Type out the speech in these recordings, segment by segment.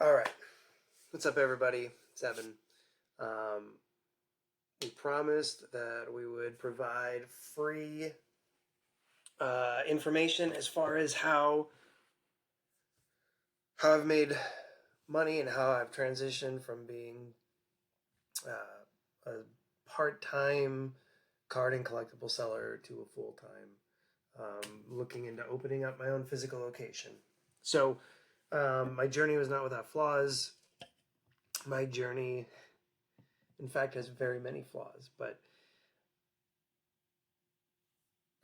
All right. What's up, everybody? It's Evan. Um, we promised that we would provide free information as far as how I've made money and how I've transitioned from being a part-time card and collectible seller to a full-time, looking into opening up my own physical location. So my journey was not without flaws. My journey, in fact, has very many flaws, but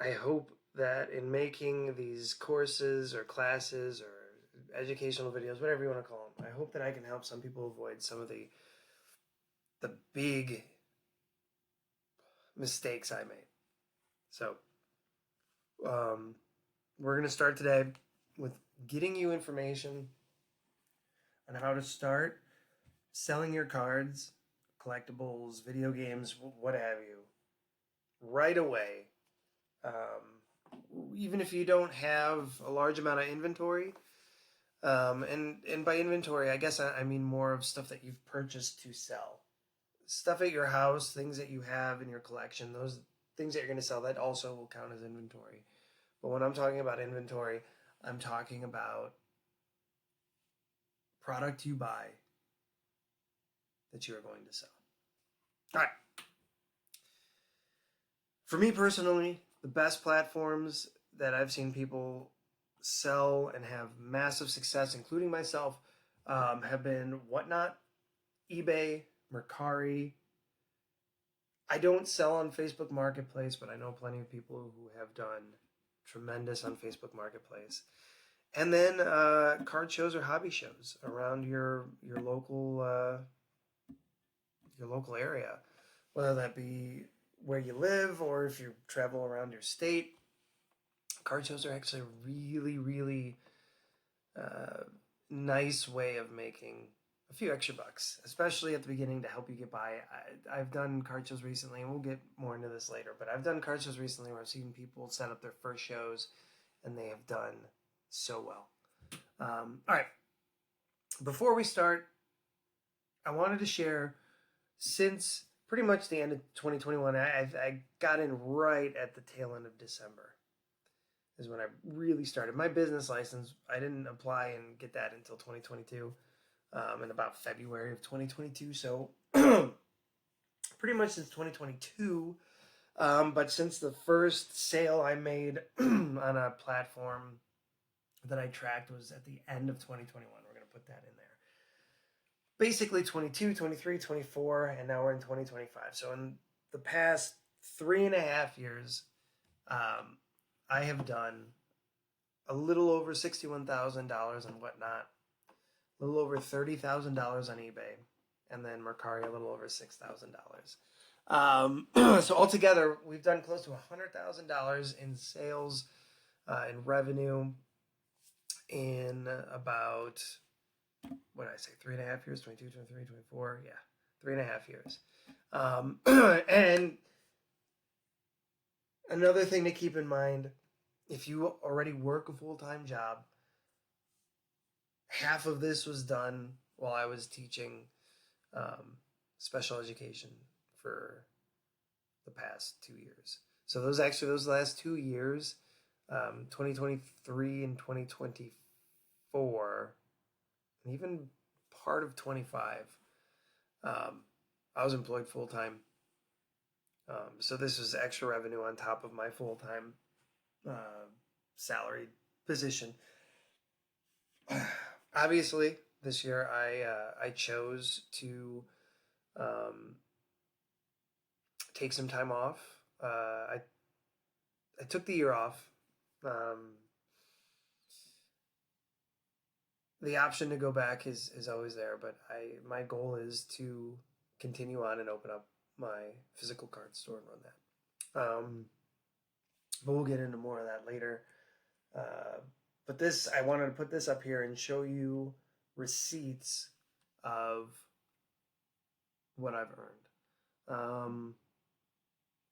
I hope that in making these courses or classes or educational videos, whatever you want to call them, I hope that I can help some people avoid some of the big mistakes I made. So, we're going to start today with getting you information on how to start selling your cards, collectibles, video games, what have you, right away. Even if you don't have a large amount of inventory, and by inventory, I guess I mean more of stuff that you've purchased to sell. Stuff at your house, things that you have in your collection, those things that you're going to sell, that also will count as inventory. But when I'm talking about inventory, I'm talking about product you buy that you are going to sell. All right. For me personally, the best platforms that I've seen people sell and have massive success, including myself, have been Whatnot, eBay, Mercari. I don't sell on Facebook Marketplace, but I know plenty of people who have done tremendous on Facebook Marketplace. And then card shows or hobby shows around your local area, whether that be where you live or if you travel around your state. Card shows are actually a really nice way of making a few extra bucks, especially at the beginning to help you get by. I've done card shows recently, and we'll get more into this later, but I've done card shows recently where I've seen people set up their first shows, and they have done so well. All right, before we start, I wanted to share, since pretty much the end of 2021, I got in right at the tail end of December is when I really started. My business license, I didn't apply and get that until 2022, in about February of 2022. So pretty much since 2022, but since the first sale I made on a platform that I tracked was at the end of 2021. We're going to put that in there. Basically 22, 23, 24, and now we're in 2025. So in the past 3.5 years, I have done a little over $61,000 on Whatnot, a little over $30,000 on eBay, and then Mercari a little over $6,000. So altogether, we've done close to $100,000 in sales, in revenue, in about, what did I say, 3.5 years, 22, 23, 24, yeah, 3.5 years. And another thing to keep in mind, if you already work a full-time job, half of this was done while I was teaching special education for the past 2 years. So those last 2 years, 2023 and 2024, and even part of 25, I was employed full-time. So this was extra revenue on top of my full-time salaried position. Obviously, this year I chose to take some time off. I took the year off. The option to go back is always there, but my goal is to continue on and open up my physical card store and run that. But we'll get into more of that later. But I wanted to put this up here and show you receipts of what I've earned.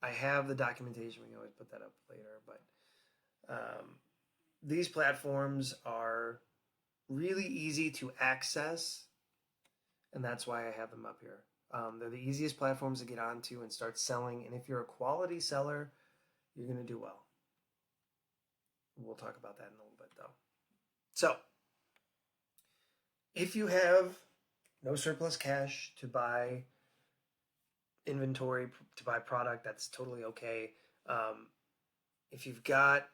I have the documentation. We can always put that up later. But these platforms are really easy to access, and that's why I have them up here. They're the easiest platforms to get onto and start selling. And if you're a quality seller, you're going to do well. We'll talk about that in a little bit, though. So, if you have no surplus cash to buy inventory, to buy product, that's totally okay. If you've got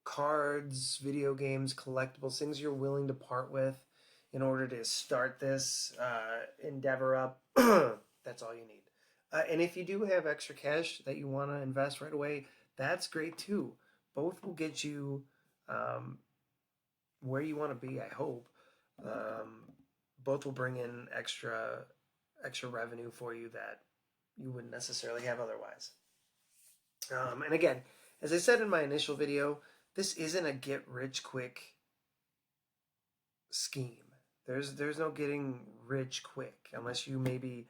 cards, video games, collectibles, things you're willing to part with in order to start this endeavor up, that's all you need. And if you do have extra cash that you want to invest right away, that's great too. Both will get you where you want to be, I hope. Both will bring in extra revenue for you that you wouldn't necessarily have otherwise. And again, as I said in my initial video, this isn't a get rich quick scheme. There's no getting rich quick unless you maybe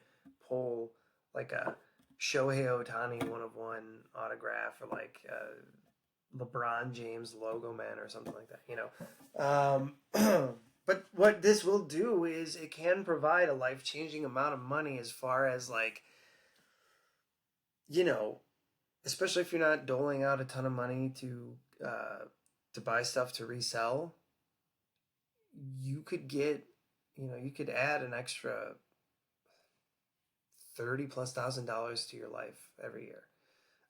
pull like a Shohei Ohtani 1-of-1 autograph, or like LeBron James logo man or something like that, But what this will do is it can provide a life-changing amount of money as far as like, especially if you're not doling out a ton of money to buy stuff to resell. You could get, you could add an extra $30,000+ to your life every year.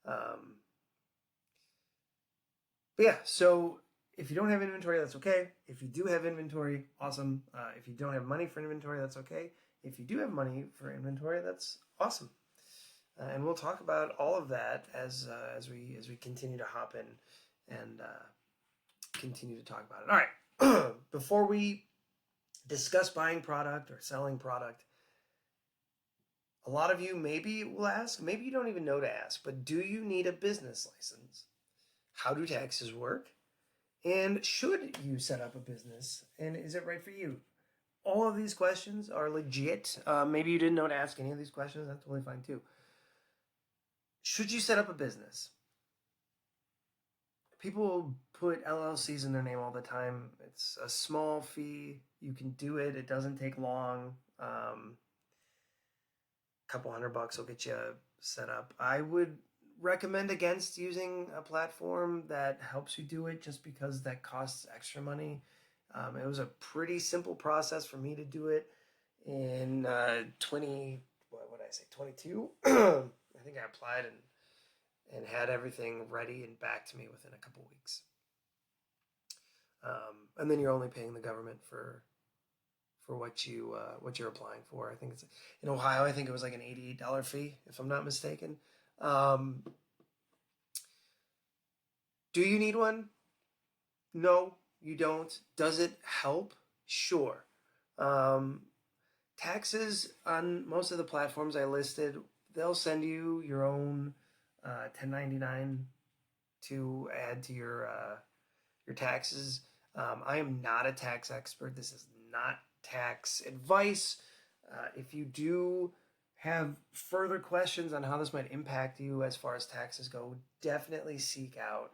But yeah, so if you don't have inventory, that's okay. If you do have inventory, awesome. If you don't have money for inventory, that's okay. If you do have money for inventory, that's awesome. And we'll talk about all of that as we continue to hop in and continue to talk about it. All right. Before we discuss buying product or selling product, a lot of you maybe will ask, maybe you don't even know to ask, but do you need a business license? How do taxes work? And should you set up a business? And is it right for you? All of these questions are legit. Maybe you didn't know to ask any of these questions. That's totally fine too. Should you set up a business? People put LLCs in their name all the time. It's a small fee. You can do it. It doesn't take long. A couple $100 will get you set up. I would recommend against using a platform that helps you do it, just because that costs extra money. It was a pretty simple process for me to do it in 22. I think I applied and had everything ready and back to me within a couple weeks. And then you're only paying the government for what you're applying for. I think it's in Ohio. I think it was like an $88 fee, if I'm not mistaken. Do you need one? No, you don't. Does it help? Sure. Taxes on most of the platforms I listed, they'll send you your own 1099 to add to your taxes. I am not a tax expert. This is not tax advice. If you do have further questions on how this might impact you as far as taxes go, definitely seek out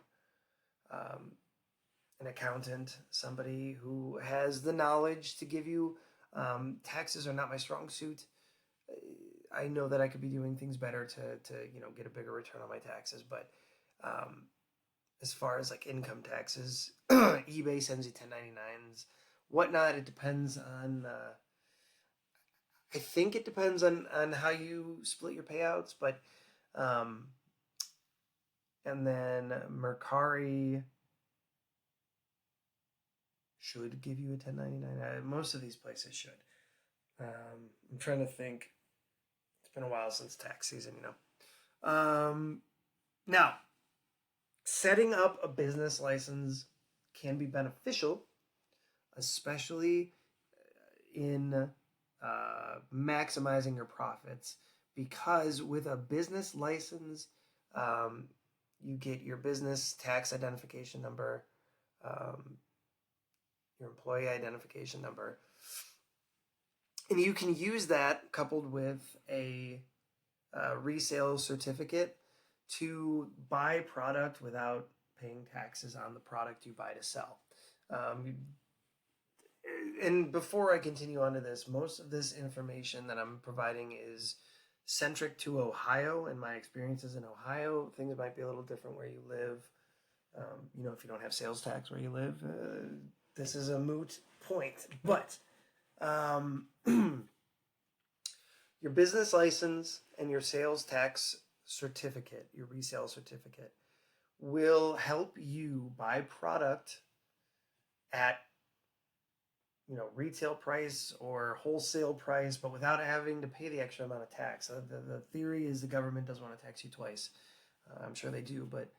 an accountant, somebody who has the knowledge to give you. Taxes are not my strong suit. I know that I could be doing things better to get a bigger return on my taxes, but as far as like income taxes, eBay sends you 1099s, whatnot. It depends on. I think it depends on how you split your payouts, but and then Mercari should give you a 1099. Most of these places should. I'm trying to think. It's been a while since tax season, Now, setting up a business license can be beneficial, especially in maximizing your profits, because with a business license, you get your business tax identification number, your employee identification number, and you can use that coupled with a resale certificate to buy product without paying taxes on the product you buy to sell. Um, and before I continue on to this, most of this information that I'm providing is centric to Ohio and my experiences in Ohio. Things might be a little different where you live. If you don't have sales tax where you live, this is a moot point. But um, your business license and your sales tax certificate, your resale certificate, will help you buy product at retail price or wholesale price, but without having to pay the extra amount of tax. The theory is the government doesn't want to tax you twice. I'm sure they do, but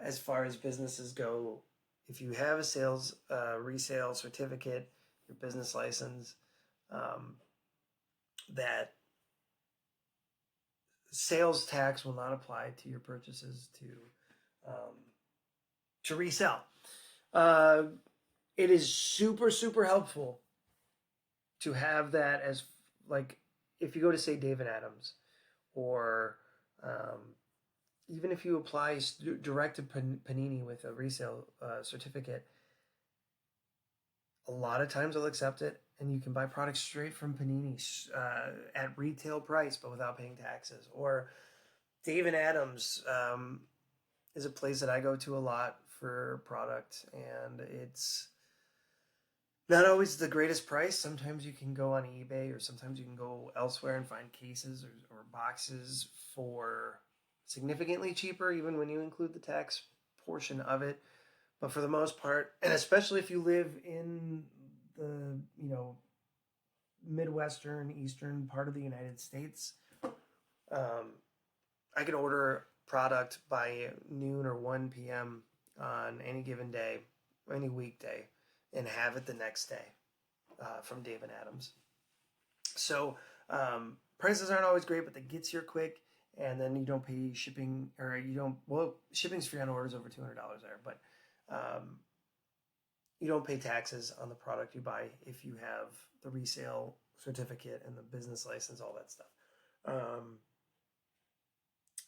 as far as businesses go, if you have a sales resale certificate, your business license, that sales tax will not apply to your purchases to resell. It is super, super helpful to have that as, like, if you go to, say, David Adams, or even if you apply direct to Panini with a resale certificate, a lot of times they'll accept it, and you can buy products straight from Panini at retail price, but without paying taxes. Or David Adams is a place that I go to a lot for product, and it's not always the greatest price. Sometimes you can go on eBay, or sometimes you can go elsewhere and find cases or boxes for significantly cheaper, even when you include the tax portion of it. But for the most part, and especially if you live in the Midwestern, Eastern part of the United States, I can order product by noon or 1 p.m. on any given day, any weekday, and have it the next day from David Adams. So prices aren't always great, but that gets here quick, and then you don't pay shipping, or shipping's free on orders over $200 there, but you don't pay taxes on the product you buy if you have the resale certificate and the business license, all that stuff.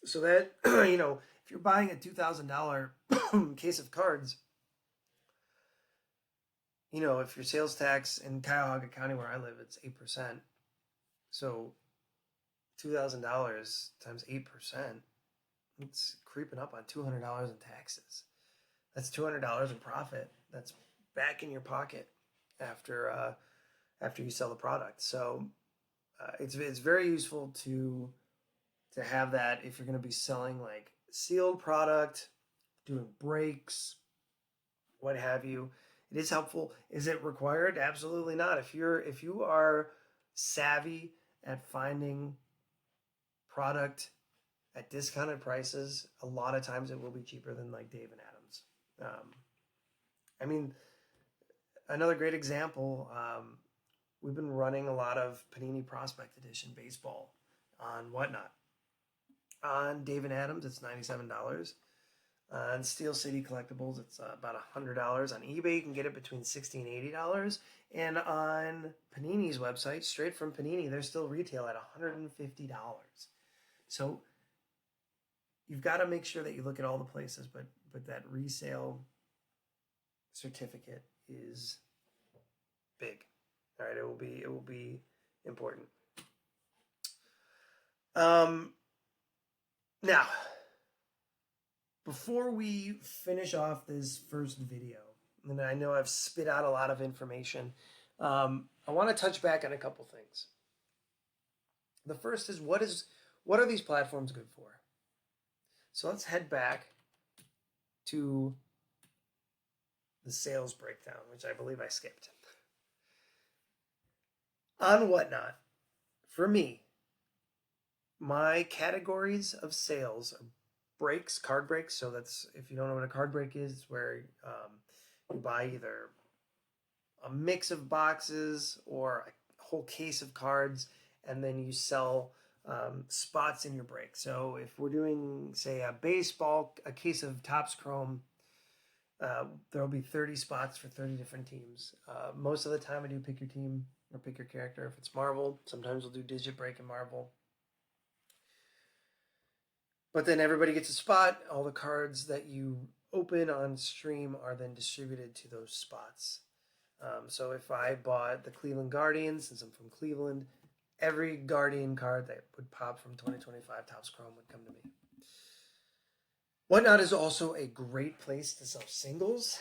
So that, if you're buying a $2,000 case of cards, if your sales tax in Cuyahoga County, where I live, it's 8%. So $2,000 times 8%, it's creeping up on $200 in taxes. That's $200 in profit. That's back in your pocket after you sell the product. So it's very useful to have that if you're going to be selling like sealed product, doing breaks, what have you. It is helpful. Is it required? Absolutely not. If you are savvy at finding product at discounted prices, a lot of times it will be cheaper than like Dave and Adams. Another great example, we've been running a lot of Panini Prospect Edition baseball on Whatnot. On Dave and Adams, it's $97. On Steel City Collectibles, it's about $100. On eBay, you can get it between $60 and $80. And on Panini's website, straight from Panini, they're still retail at $150. So you've got to make sure that you look at all the places, but that resale certificate is big. All right, it will be important. Now, before we finish off this first video, and I know I've spit out a lot of information, I want to touch back on a couple things. The first is what are these platforms good for? So let's head back to the sales breakdown, which I believe I skipped. On Whatnot, for me, my categories of sales are breaks, card breaks. So that's, if you don't know what a card break is, it's where you buy either a mix of boxes or a whole case of cards, and then you sell spots in your break. So if we're doing, say, a baseball, a case of Topps Chrome, there'll be 30 spots for 30 different teams. Most of the time I do pick your team or pick your character. If it's Marvel, sometimes we'll do digit break in Marvel. But then everybody gets a spot. All the cards that you open on stream are then distributed to those spots. So if I bought the Cleveland Guardians, since I'm from Cleveland, every Guardian card that would pop from 2025 Topps Chrome would come to me. Whatnot is also a great place to sell singles.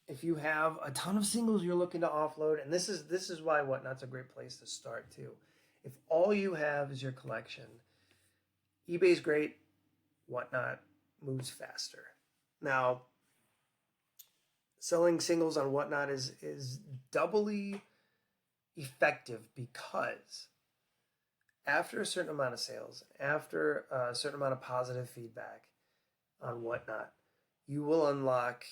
If you have a ton of singles you're looking to offload, and this is why Whatnot's a great place to start too. If all you have is your collection, eBay's great, Whatnot moves faster. Now, selling singles on Whatnot is doubly effective because after a certain amount of sales, after a certain amount of positive feedback on Whatnot, you will unlock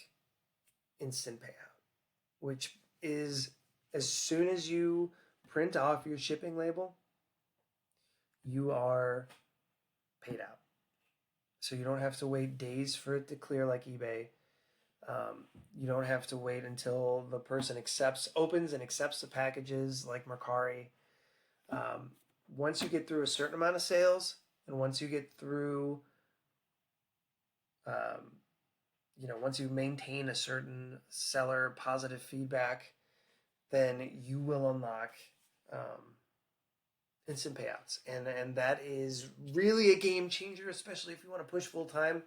instant payout, which is as soon as you print off your shipping label, you are paid out. So you don't have to wait days for it to clear like eBay. You don't have to wait until the person opens and accepts the packages like Mercari. Once you get through a certain amount of sales, and once you get through, once you maintain a certain seller positive feedback, then you will unlock instant payouts, and that is really a game changer, especially if you want to push full time.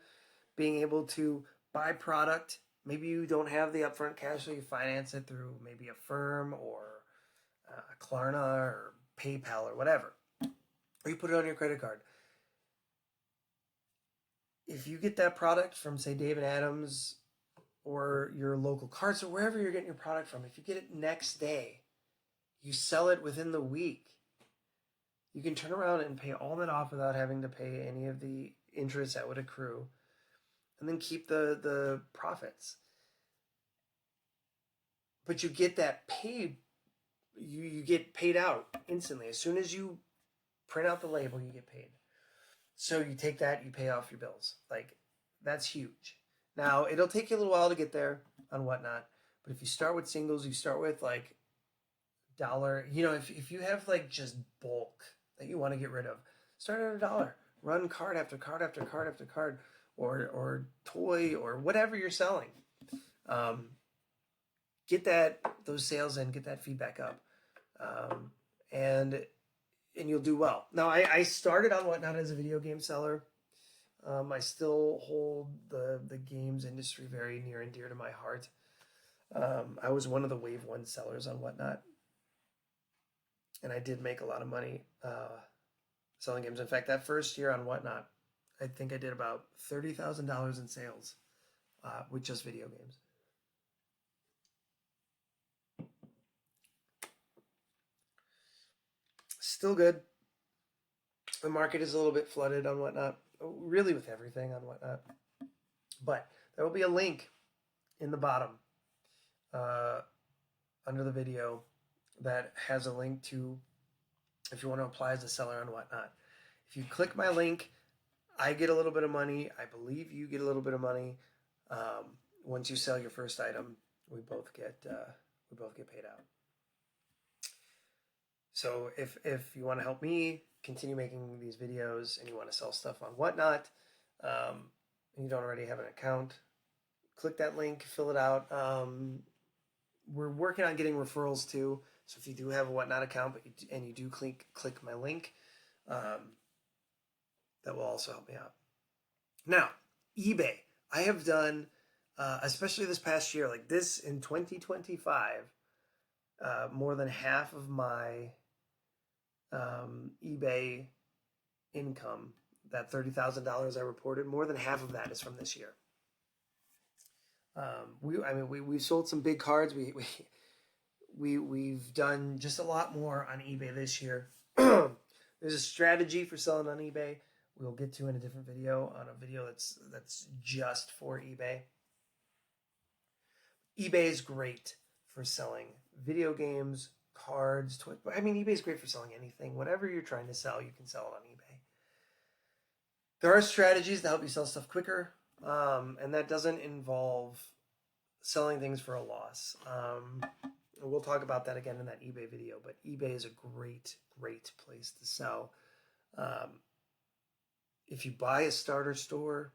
Being able to buy product, maybe you don't have the upfront cash, so you finance it through maybe a firm or Klarna or PayPal or whatever, or you put it on your credit card. If you get that product from, say, David Adams or your local carts or wherever you're getting your product from, if you get it next day, you sell it within the week, you can turn around and pay all that off without having to pay any of the interest that would accrue, and then keep the profits. But you get that paid, you get paid out instantly. As soon as you print out the label, you get paid. So you take that, you pay off your bills. Like, that's huge. Now, it'll take you a little while to get there on Whatnot, but if you start with singles, you start with like $1. If you have like just bulk that you want to get rid of, start at $1. Run card after card after card after card, or toy or whatever you're selling. Get those sales in, get that feedback up, and you'll do well. Now, I started on Whatnot as a video game seller. I still hold the games industry very near and dear to my heart. I was one of the Wave 1 sellers on Whatnot, and I did make a lot of money selling games. In fact, that first year on Whatnot, I think I did about $30,000 in sales with just video games. Still good. The market is a little bit flooded on Whatnot, really with everything on Whatnot. But there will be a link in the bottom under the video that has a link to, if you want to apply as a seller on Whatnot. If you click my link, I get a little bit of money. I believe you get a little bit of money. Once you sell your first item, we both get paid out. So if you want to help me continue making these videos and you want to sell stuff on Whatnot, and you don't already have an account, click that link, fill it out. We're working on getting referrals too. So if you do have a Whatnot account and you do click my link, that will also help me out. Now, eBay. I have done, especially this past year, like this in 2025, more than half of my eBay income, that $30,000 I reported, more than half of that is from this year. We've sold some big cards. We've done just a lot more on eBay this year. There's a strategy for selling on eBay we'll get to in a different video, on a video that's just for eBay. eBay is great for selling video games, cards, toys. eBay is great for selling anything. Whatever you're trying to sell, you can sell it on eBay. There are strategies to help you sell stuff quicker, and that doesn't involve selling things for a loss. We'll talk about that again in that eBay video, but eBay is a great, great place to sell. If you buy a starter store,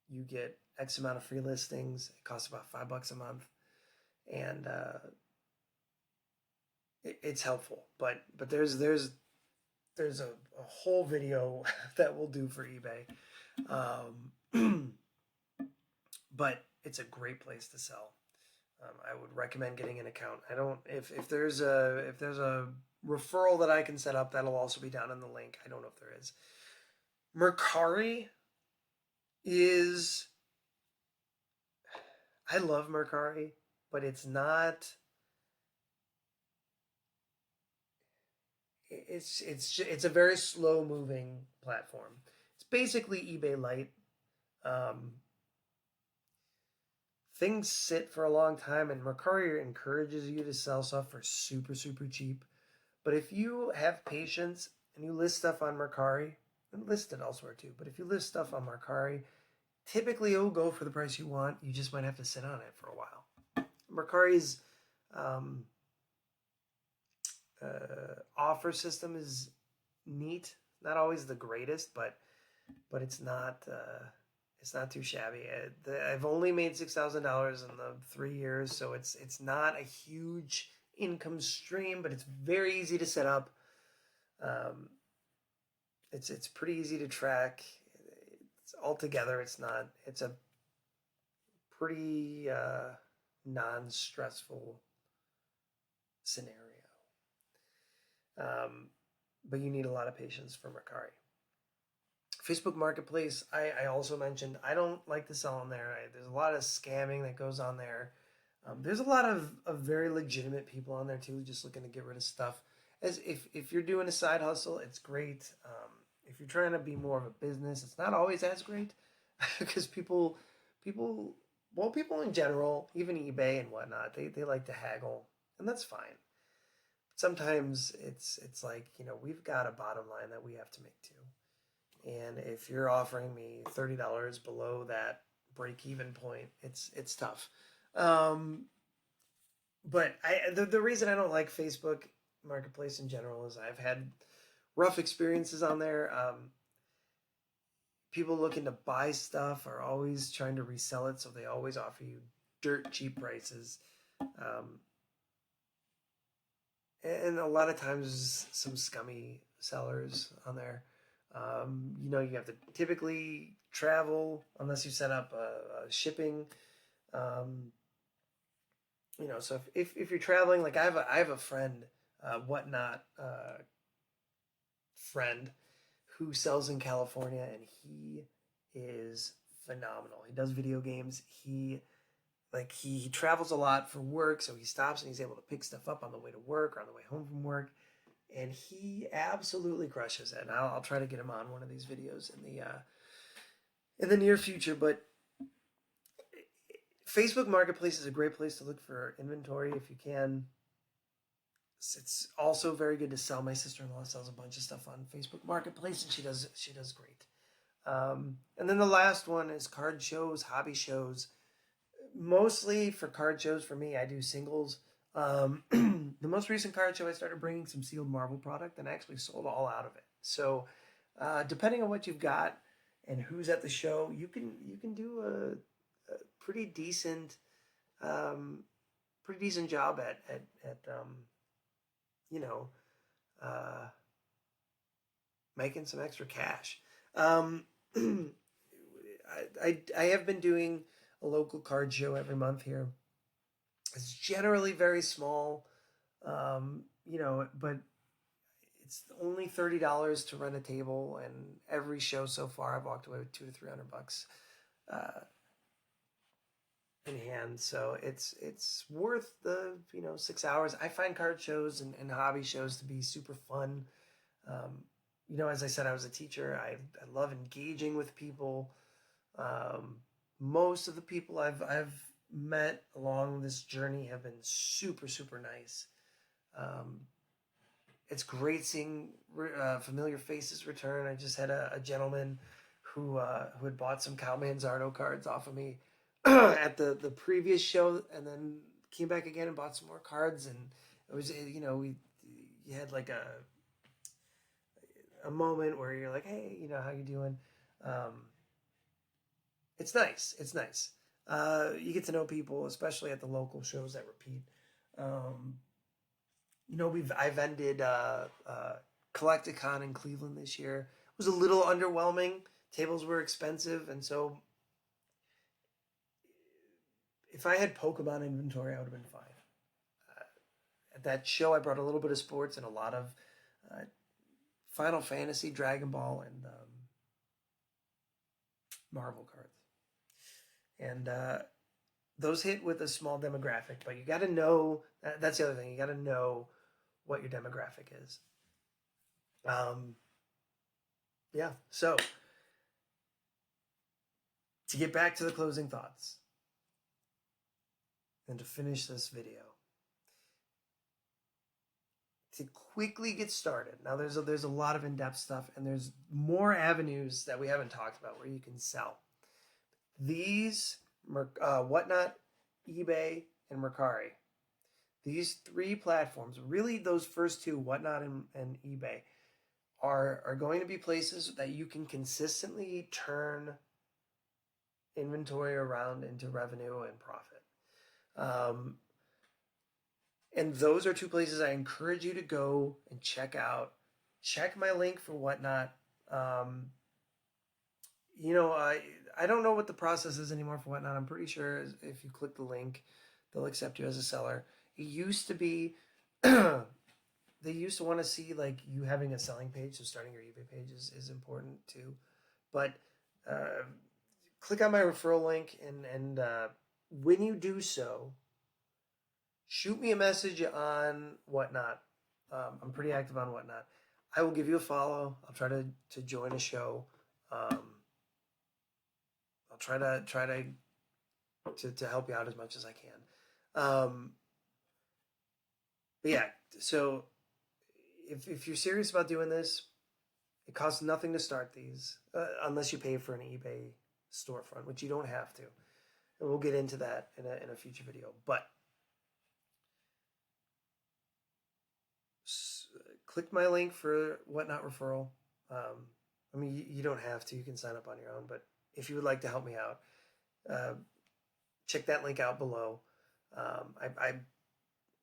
you get X amount of free listings. It costs about $5 a month, and it's helpful. But there's a whole video that we'll do for eBay, but it's a great place to sell. I would recommend getting an account. I don't if there's a referral that I can set up, that'll also be down in the link. I don't know if there is. Mercari is I love Mercari, but it's a very slow moving platform. It's basically eBay Lite. Um, Things sit for a long time, and Mercari encourages you to sell stuff for super super cheap. But if you have patience and you list stuff on Mercari, and list it elsewhere too, but if you list stuff on Mercari, typically it will go for the price you want. You just might have to sit on it for a while. Mercari's um, offer system is neat. Not always the greatest, but it's not too shabby. I've only made $6,000 in the 3 years, so it's not a huge income stream, but it's very easy to set up. Um, it's pretty easy to track. It's altogether, it's a pretty non-stressful scenario. Um, but you need a lot of patience for Mercari. Facebook Marketplace, I also mentioned, I don't like to sell on there. There's a lot of scamming that goes on there. There's a lot of very legitimate people on there too, just looking to get rid of stuff. As if you're doing a side hustle, it's great. If you're trying to be more of a business, it's not always as great because people, well, people in general, even eBay and whatnot, they like to haggle, and that's fine. Sometimes it's like, we've got a bottom line that we have to make too. And if you're offering me $30 below that break even point, it's tough. Um, but the reason I don't like Facebook Marketplace in general is I've had rough experiences on there. People looking to buy stuff are always trying to resell it, so they always offer you dirt cheap prices. Um, and a lot of times some scummy sellers on there. You have to typically travel unless you set up a shipping. Um, so if you're traveling, like I have a friend, whatnot friend who sells in California, and he is phenomenal. He does video games. He travels a lot for work, so he stops and he's able to pick stuff up on the way to work or on the way home from work, and he absolutely crushes it. And I'll try to get him on one of these videos in the near future. But Facebook Marketplace is a great place to look for inventory if you can. It's also very good to sell. My sister-in-law sells a bunch of stuff on Facebook Marketplace, and she does great. And then the last one is card shows, hobby shows. Mostly for card shows, for me, I do singles. The most recent card show, I started bringing some sealed marble product, and I actually sold all out of it. So, depending on what you've got and who's at the show, you can do a um, pretty decent job at you know uh, making some extra cash. Um, I have been doing a local card show every month here. It's generally very small, but it's only $30 to rent a table, and every show so far I've walked away with $200 to $300 uh, in hand. So it's worth the 6 hours. I find card shows and hobby shows to be super fun. As I said, I was a teacher. I love engaging with people. Most of the people I've met along this journey have been super super nice. Um, it's great seeing familiar faces return. I just had a gentleman who had bought some Cowman Zardo cards off of me at the previous show, and then came back again and bought some more cards. And it was we you had like a moment where you're like, hey, how you doing? Um, it's nice. It's nice. You get to know people, especially at the local shows that repeat. Um, I vended Collecticon in Cleveland this year. It was a little underwhelming. Tables were expensive, and so if I had Pokemon inventory, I would have been fine. At that show, I brought a little bit of sports and a lot of uh, Final Fantasy, Dragon Ball, and Marvel cards. And those hit with a small demographic, but you got to know that's the other thing. You got to know what your demographic is. Yeah. So to get back to the closing thoughts and to finish this video, to quickly get started. Now there's a lot of in-depth stuff, and there's more avenues that we haven't talked about where you can sell. These Whatnot, eBay, and Mercari. These three platforms, really those first two, Whatnot and eBay, are going to be places that you can consistently turn inventory around into revenue and profit. And those are two places I encourage you to go and check out. Check my link for Whatnot. I don't know what the process is anymore for Whatnot. I'm pretty sure if you click the link, they'll accept you as a seller. It used to be, they used to want to see like you having a selling page, so starting your eBay page is important too. But click on my referral link, and when you do so, shoot me a message on Whatnot. I'm pretty active on Whatnot. I will give you a follow. I'll try to join a show. I'll try to help you out as much as I can. But yeah, so if you're serious about doing this, it costs nothing to start these, unless you pay for an eBay storefront, which you don't have to. And we'll get into that in a future video. But click my link for Whatnot referral. I mean, you don't have to. You can sign up on your own. But if you would like to help me out, check that link out below. I'm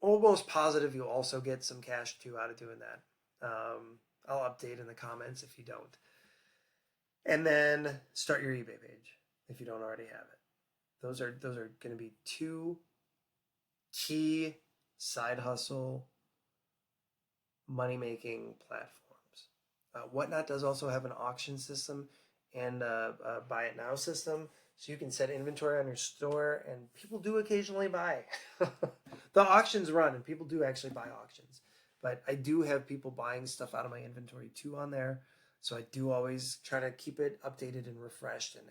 almost positive you'll also get some cash too out of doing that. I'll update in the comments if you don't. And then start your eBay page if you don't already have it. Those are going to be two key side hustle money-making platforms. Whatnot does also have an auction system and a buy it now system, so you can set inventory on your store, and people do occasionally buy. The auctions run, and people do actually buy auctions. But I do have people buying stuff out of my inventory too on there, so I do always try to keep it updated and refreshed. And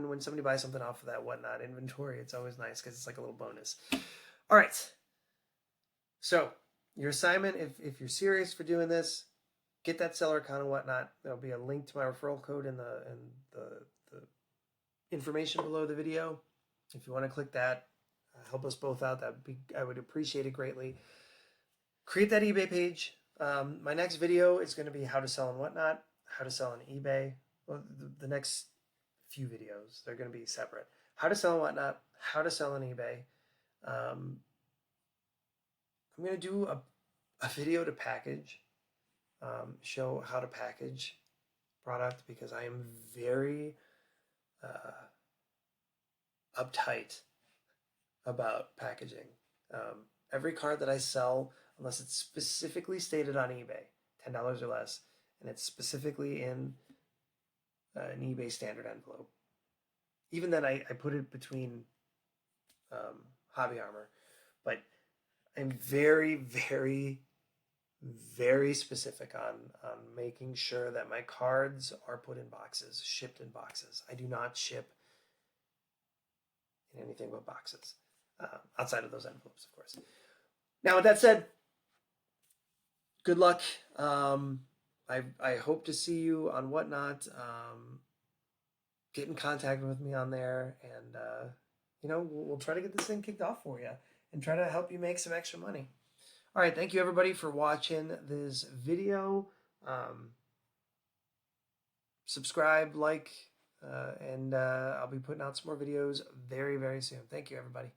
when somebody buys something off of that Whatnot inventory, it's always nice because it's like a little bonus. All right. So your assignment, if you're serious for doing this, get that seller account and Whatnot. There'll be a link to my referral code in the information below the video. If you want to click that, help us both out. I would appreciate it greatly. Create that eBay page. My next video is going to be how to sell on Whatnot, how to sell on eBay. Well, the next few videos, they're going to be separate. How to sell on Whatnot, how to sell on eBay. I'm going to do a video to package, show how to package product, because I am very uptight about packaging. Every card that I sell, unless it's specifically stated on eBay, $10 or less, and it's specifically in an eBay standard envelope. Even then, I put it between Hobby Armor, but I'm very, very, very specific on making sure that my cards are put in boxes, shipped in boxes. I do not ship in anything but boxes, outside of those envelopes, of course. Now, with that said, good luck. I hope to see you on Whatnot. Get in contact with me on there, and we'll try to get this thing kicked off for you and try to help you make some extra money. All right, thank you everybody for watching this video. subscribe, like, and I'll be putting out some more videos very, very soon. Thank you, everybody.